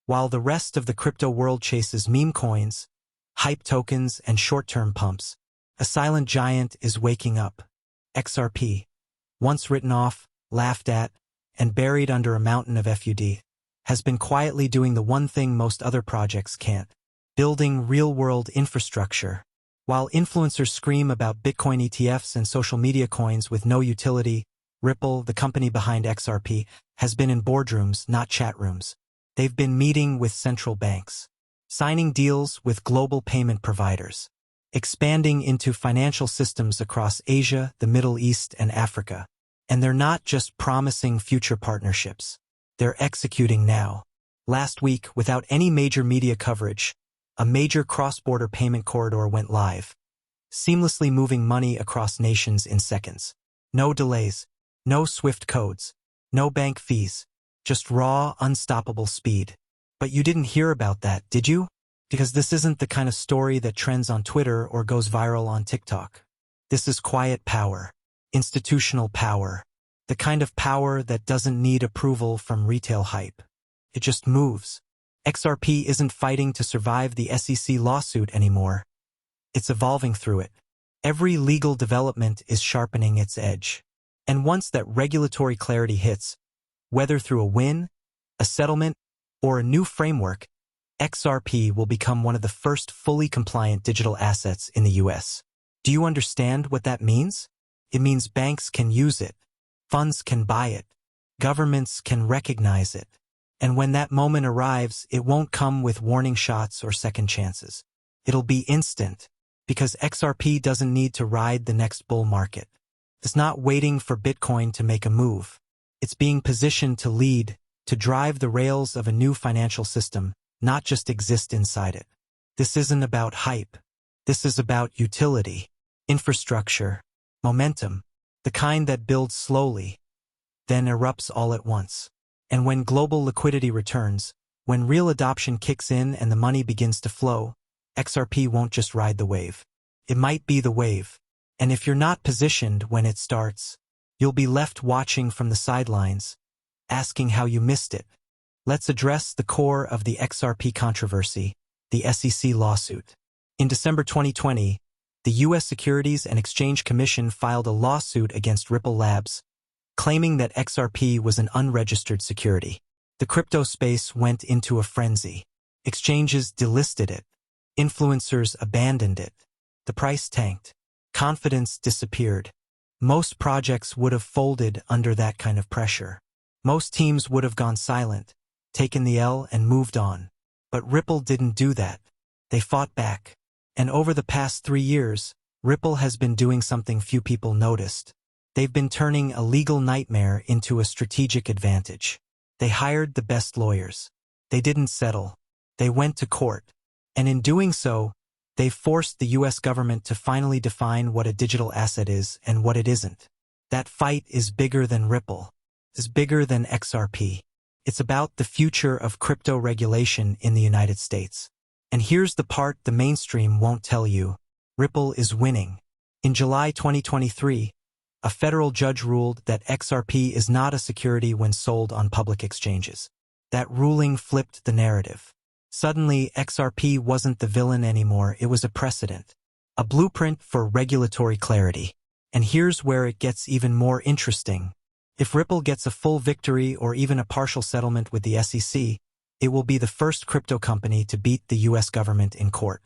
While the rest of the crypto world chases meme coins, hype tokens, and short-term pumps, a silent giant is waking up. XRP, once written off, laughed at, and buried under a mountain of FUD, has been quietly doing the one thing most other projects can't: building real-world infrastructure. While influencers scream about Bitcoin ETFs and social media coins with no utility, Ripple, the company behind XRP, has been in boardrooms, not chat rooms. They've been meeting with central banks, signing deals with global payment providers, expanding into financial systems across Asia, the Middle East, and Africa. And they're not just promising future partnerships. They're executing now. Last week, without any major media coverage, a major cross-border payment corridor went live, seamlessly moving money across nations in seconds. No delays, no SWIFT codes, no bank fees, just raw, unstoppable speed. But you didn't hear about that, did you? Because this isn't the kind of story that trends on Twitter or goes viral on TikTok. This is quiet power, institutional power, the kind of power that doesn't need approval from retail hype. It just moves. XRP isn't fighting to survive the SEC lawsuit anymore. It's evolving through it. Every legal development is sharpening its edge. And once that regulatory clarity hits, whether through a win, a settlement, or a new framework, XRP will become one of the first fully compliant digital assets in the US. Do you understand what that means? It means banks can use it, funds can buy it, governments can recognize it. And when that moment arrives, it won't come with warning shots or second chances. It'll be instant, because XRP doesn't need to ride the next bull market. It's not waiting for Bitcoin to make a move. It's being positioned to lead, to drive the rails of a new financial system, not just exist inside it. This isn't about hype. This is about utility, infrastructure, momentum, the kind that builds slowly, then erupts all at once. And when global liquidity returns, when real adoption kicks in and the money begins to flow, XRP won't just ride the wave. It might be the wave. And if you're not positioned when it starts, you'll be left watching from the sidelines, asking how you missed it. Let's address the core of the XRP controversy, the SEC lawsuit. In December 2020, the U.S. Securities and Exchange Commission filed a lawsuit against Ripple Labs, claiming that XRP was an unregistered security. The crypto space went into a frenzy. Exchanges delisted it. Influencers abandoned it. The price tanked. Confidence disappeared. Most projects would have folded under that kind of pressure. Most teams would have gone silent, taken the L and moved on. But Ripple didn't do that. They fought back. And over the past 3 years, Ripple has been doing something few people noticed. They've been turning a legal nightmare into a strategic advantage. They hired the best lawyers. They didn't settle. They went to court. And in doing so, they've forced the U.S. government to finally define what a digital asset is and what it isn't. That fight is bigger than Ripple. It's bigger than XRP. It's about the future of crypto regulation in the United States. And here's the part the mainstream won't tell you. Ripple is winning. In July 2023, a federal judge ruled that XRP is not a security when sold on public exchanges. That ruling flipped the narrative. Suddenly, XRP wasn't the villain anymore, it was a precedent. A blueprint for regulatory clarity. And here's where it gets even more interesting. If Ripple gets a full victory or even a partial settlement with the SEC, it will be the first crypto company to beat the US government in court.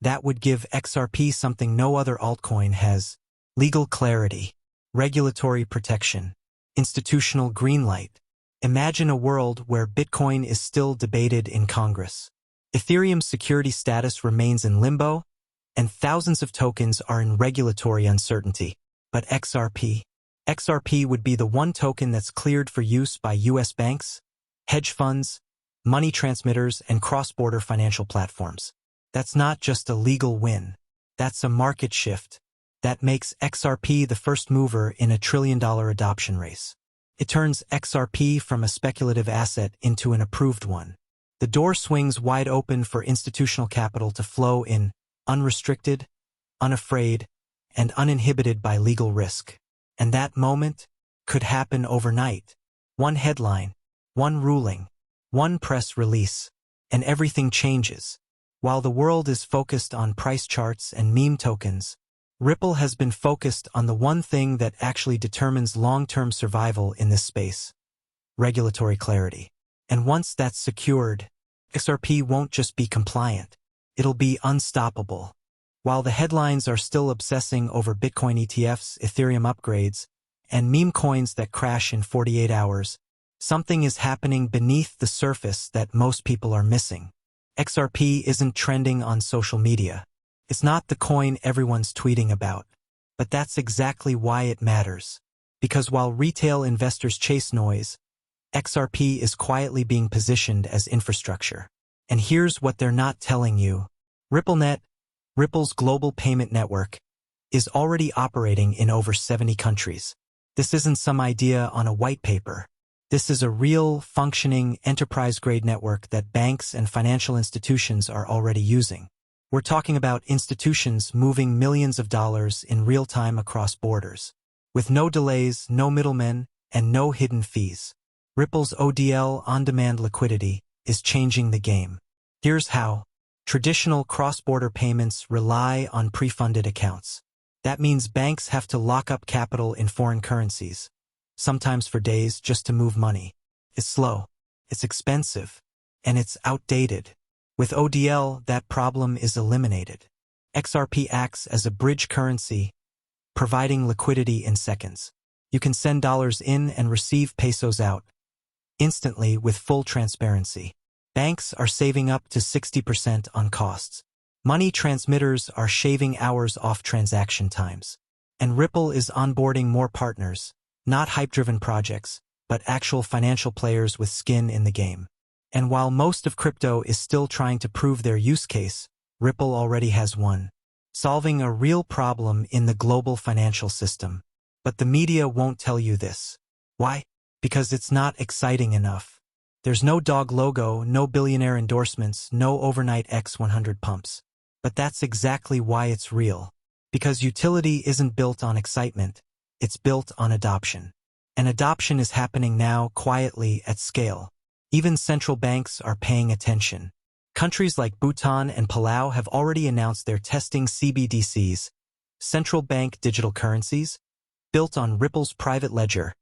That would give XRP something no other altcoin has: legal clarity, regulatory protection, institutional green light. Imagine a world where Bitcoin is still debated in Congress. Ethereum's security status remains in limbo, and thousands of tokens are in regulatory uncertainty. But XRP would be the one token that's cleared for use by US banks, hedge funds, money transmitters, and cross-border financial platforms. That's not just a legal win. That's a market shift. That makes XRP the first mover in a trillion-dollar adoption race. It turns XRP from a speculative asset into an approved one. The door swings wide open for institutional capital to flow in, unrestricted, unafraid, and uninhibited by legal risk. And that moment could happen overnight. One headline, one ruling, one press release, and everything changes. While the world is focused on price charts and meme tokens, Ripple has been focused on the one thing that actually determines long-term survival in this space: regulatory clarity. And once that's secured, XRP won't just be compliant, it'll be unstoppable. While the headlines are still obsessing over Bitcoin ETFs, Ethereum upgrades, and meme coins that crash in 48 hours, something is happening beneath the surface that most people are missing. XRP isn't trending on social media. It's not the coin everyone's tweeting about. But that's exactly why it matters. Because while retail investors chase noise, XRP is quietly being positioned as infrastructure. And here's what they're not telling you. RippleNet, Ripple's global payment network, is already operating in over 70 countries. This isn't some idea on a white paper. This is a real, functioning, enterprise-grade network that banks and financial institutions are already using. We're talking about institutions moving millions of dollars in real time across borders, with no delays, no middlemen, and no hidden fees. Ripple's ODL on-demand liquidity is changing the game. Here's how. Traditional cross-border payments rely on pre-funded accounts. That means banks have to lock up capital in foreign currencies, sometimes for days just to move money. It's slow, it's expensive, and it's outdated. With ODL, that problem is eliminated. XRP acts as a bridge currency, providing liquidity in seconds. You can send dollars in and receive pesos out instantly with full transparency. Banks are saving up to 60% on costs. Money transmitters are shaving hours off transaction times. And Ripple is onboarding more partners, not hype-driven projects, but actual financial players with skin in the game. And while most of crypto is still trying to prove their use case, Ripple already has one, solving a real problem in the global financial system. But the media won't tell you this. Why? Because it's not exciting enough. There's no dog logo, no billionaire endorsements, no overnight X100 pumps. But that's exactly why it's real. Because utility isn't built on excitement, it's built on adoption. And adoption is happening now quietly at scale. Even central banks are paying attention. Countries like Bhutan and Palau have already announced they're testing CBDCs, central bank digital currencies, built on Ripple's private ledger,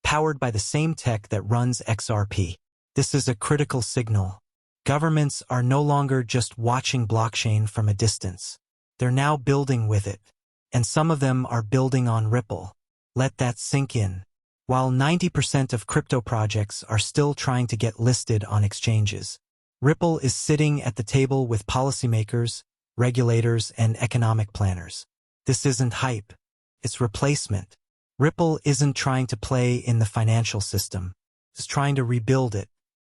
powered by the same tech that runs XRP. This is a critical signal. Governments are no longer just watching blockchain from a distance. They're now building with it. And some of them are building on Ripple. Let that sink in. While 90% of crypto projects are still trying to get listed on exchanges, Ripple is sitting at the table with policymakers, regulators, and economic planners. This isn't hype. It's replacement. Ripple isn't trying to play in the financial system. It's trying to rebuild it.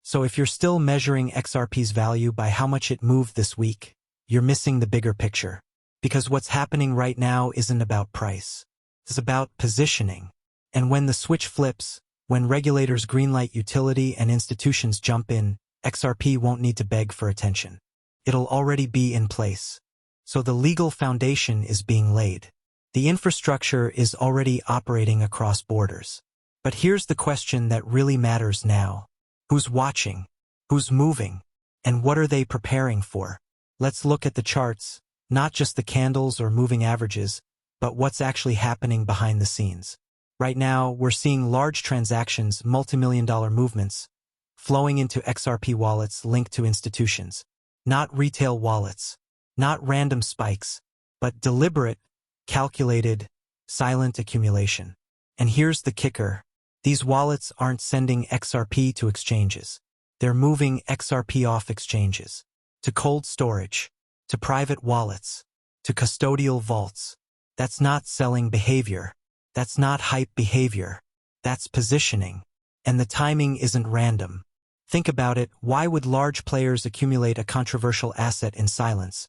So if you're still measuring XRP's value by how much it moved this week, you're missing the bigger picture. Because what's happening right now isn't about price. It's about positioning. And when the switch flips, when regulators greenlight utility and institutions jump in, XRP won't need to beg for attention. It'll already be in place. So the legal foundation is being laid. The infrastructure is already operating across borders. But here's the question that really matters now. Who's watching? Who's moving? And what are they preparing for? Let's look at the charts, not just the candles or moving averages, but what's actually happening behind the scenes. Right now, we're seeing large transactions, multi-million-dollar movements, flowing into XRP wallets linked to institutions. Not retail wallets, not random spikes, but deliberate, calculated, silent accumulation. And here's the kicker. These wallets aren't sending XRP to exchanges. They're moving XRP off exchanges, to cold storage, to private wallets, to custodial vaults. That's not selling behavior. That's not hype behavior. That's positioning. And the timing isn't random. Think about it. Why would large players accumulate a controversial asset in silence,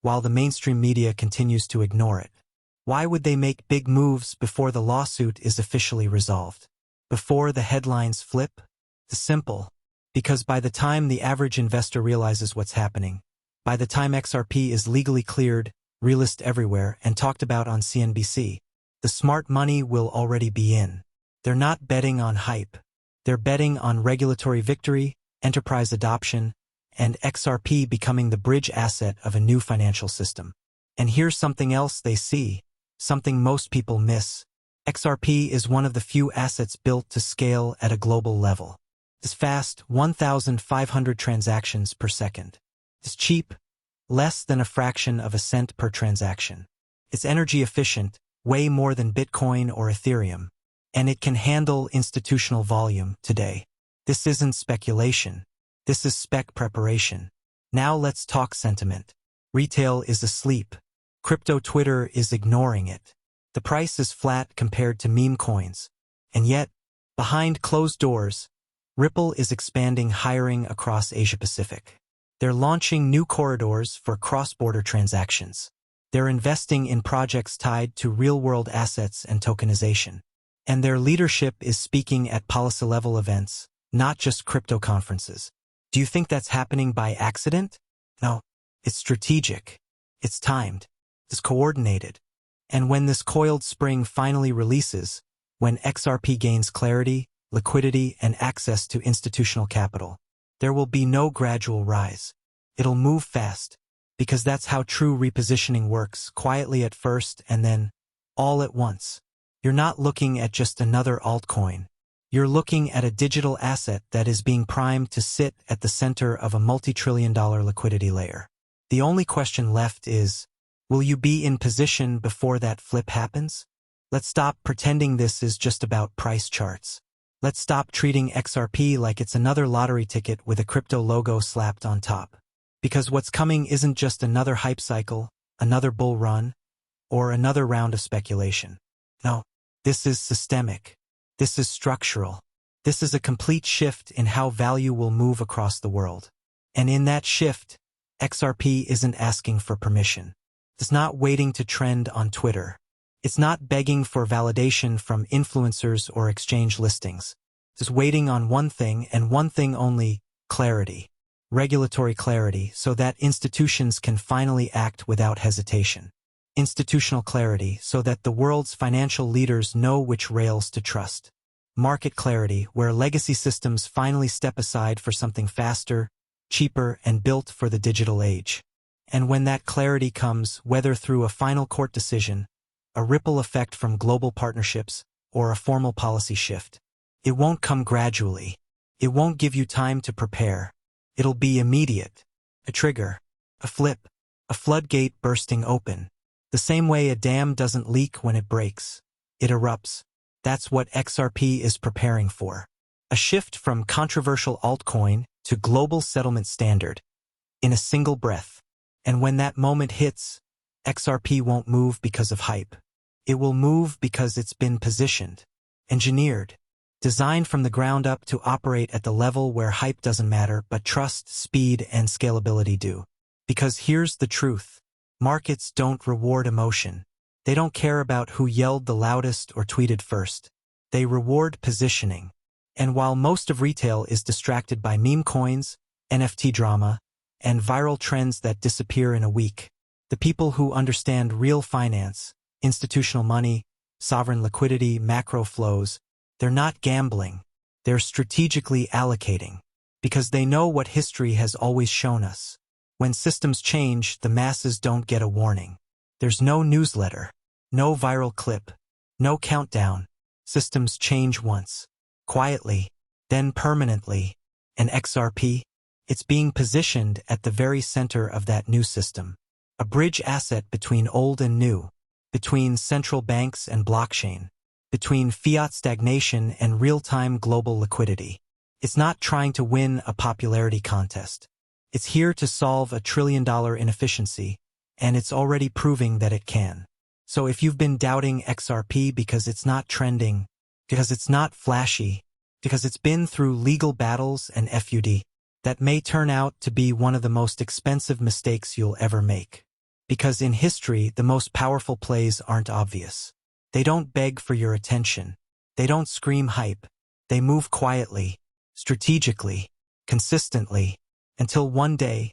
while the mainstream media continues to ignore it? Why would they make big moves before the lawsuit is officially resolved? Before the headlines flip? It's simple. Because by the time the average investor realizes what's happening, by the time XRP is legally cleared, relisted everywhere, and talked about on CNBC, the smart money will already be in. They're not betting on hype. They're betting on regulatory victory, enterprise adoption, and XRP becoming the bridge asset of a new financial system. And here's something else they see, something most people miss. XRP is one of the few assets built to scale at a global level. It's fast, 1,500 transactions per second. It's cheap, less than a fraction of a cent per transaction. It's energy efficient, way more than Bitcoin or Ethereum. And it can handle institutional volume today. This isn't speculation. This is spec preparation. Now let's talk sentiment. Retail is asleep. Crypto Twitter is ignoring it. The price is flat compared to meme coins. And yet, behind closed doors, Ripple is expanding hiring across Asia-Pacific. They're launching new corridors for cross-border transactions. They're investing in projects tied to real-world assets and tokenization. And their leadership is speaking at policy-level events, not just crypto conferences. Do you think that's happening by accident? No, it's strategic. It's timed. It's coordinated. And when this coiled spring finally releases, when XRP gains clarity, liquidity, and access to institutional capital, there will be no gradual rise. It'll move fast, because that's how true repositioning works, quietly at first and then all at once. You're not looking at just another altcoin. You're looking at a digital asset that is being primed to sit at the center of a multi-trillion-dollar liquidity layer. The only question left is, will you be in position before that flip happens? Let's stop pretending this is just about price charts. Let's stop treating XRP like it's another lottery ticket with a crypto logo slapped on top. Because what's coming isn't just another hype cycle, another bull run, or another round of speculation. No, this is systemic. This is structural. This is a complete shift in how value will move across the world. And in that shift, XRP isn't asking for permission. It's not waiting to trend on Twitter. It's not begging for validation from influencers or exchange listings. It's waiting on one thing and one thing only: clarity. Regulatory clarity, so that institutions can finally act without hesitation. Institutional clarity, so that the world's financial leaders know which rails to trust. Market clarity, where legacy systems finally step aside for something faster, cheaper, and built for the digital age. And when that clarity comes, whether through a final court decision, a ripple effect from global partnerships, or a formal policy shift, it won't come gradually. It won't give you time to prepare. It'll be immediate. A trigger, a flip, a floodgate bursting open. The same way a dam doesn't leak when it breaks. It erupts. That's what XRP is preparing for. A shift from controversial altcoin to global settlement standard, in a single breath. And when that moment hits, XRP won't move because of hype. It will move because it's been positioned, engineered, designed from the ground up to operate at the level where hype doesn't matter, but trust, speed, and scalability do. Because here's the truth. Markets don't reward emotion. They don't care about who yelled the loudest or tweeted first. They reward positioning. And while most of retail is distracted by meme coins, NFT drama, and viral trends that disappear in a week, the people who understand real finance, institutional money, sovereign liquidity, macro flows, they're not gambling. They're strategically allocating. Because they know what history has always shown us. When systems change, the masses don't get a warning. There's no newsletter, no viral clip, no countdown. Systems change once, quietly, then permanently. And XRP, it's being positioned at the very center of that new system. A bridge asset between old and new, between central banks and blockchain, between fiat stagnation and real-time global liquidity. It's not trying to win a popularity contest. It's here to solve a trillion-dollar inefficiency, and it's already proving that it can. So if you've been doubting XRP because it's not trending, because it's not flashy, because it's been through legal battles and FUD, that may turn out to be one of the most expensive mistakes you'll ever make. Because in history, the most powerful plays aren't obvious. They don't beg for your attention. They don't scream hype. They move quietly, strategically, consistently, until one day,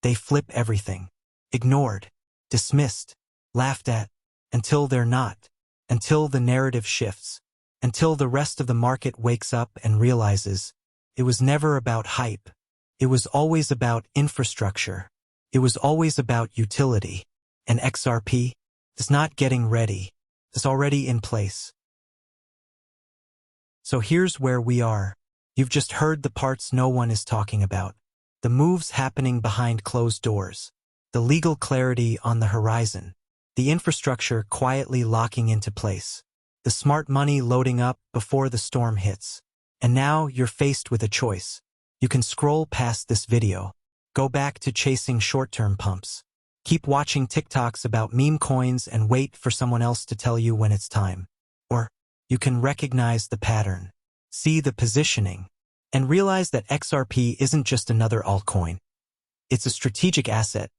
they flip everything. Ignored, dismissed, laughed at, until they're not, until the narrative shifts, until the rest of the market wakes up and realizes it was never about hype. It was always about infrastructure. It was always about utility. And XRP is not getting ready. It's already in place. So here's where we are. You've just heard the parts no one is talking about. The moves happening behind closed doors. The legal clarity on the horizon. The infrastructure quietly locking into place. The smart money loading up before the storm hits. And now you're faced with a choice. You can scroll past this video. Go back to chasing short-term pumps. Keep watching TikToks about meme coins and wait for someone else to tell you when it's time. Or you can recognize the pattern, see the positioning, and realize that XRP isn't just another altcoin. It's a strategic asset,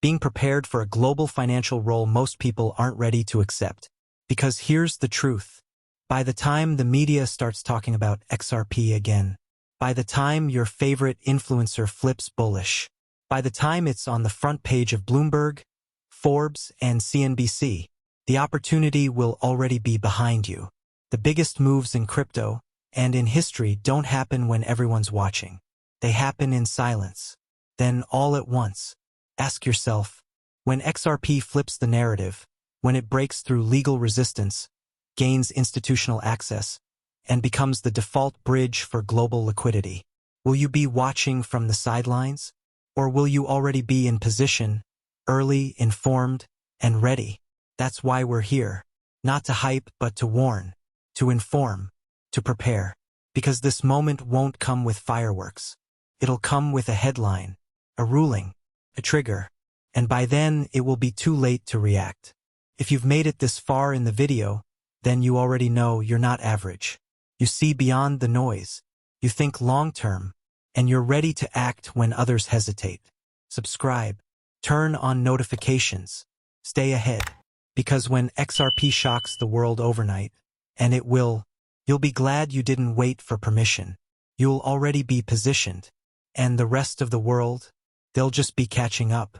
being prepared for a global financial role most people aren't ready to accept. Because here's the truth. By the time the media starts talking about XRP again, by the time your favorite influencer flips bullish, by the time it's on the front page of Bloomberg, Forbes, and CNBC, the opportunity will already be behind you. The biggest moves in crypto and in history don't happen when everyone's watching. They happen in silence. Then all at once. Ask yourself, when XRP flips the narrative, when it breaks through legal resistance, gains institutional access, and becomes the default bridge for global liquidity, will you be watching from the sidelines? Or will you already be in position, early, informed, and ready? That's why we're here. Not to hype, but to warn, to inform, to prepare. Because this moment won't come with fireworks. It'll come with a headline, a ruling, a trigger. And by then, it will be too late to react. If you've made it this far in the video, then you already know you're not average. You see beyond the noise. You think long-term. And you're ready to act when others hesitate. Subscribe. Turn on notifications. Stay ahead. Because when XRP shocks the world overnight, and it will, you'll be glad you didn't wait for permission. You'll already be positioned. And the rest of the world, they'll just be catching up.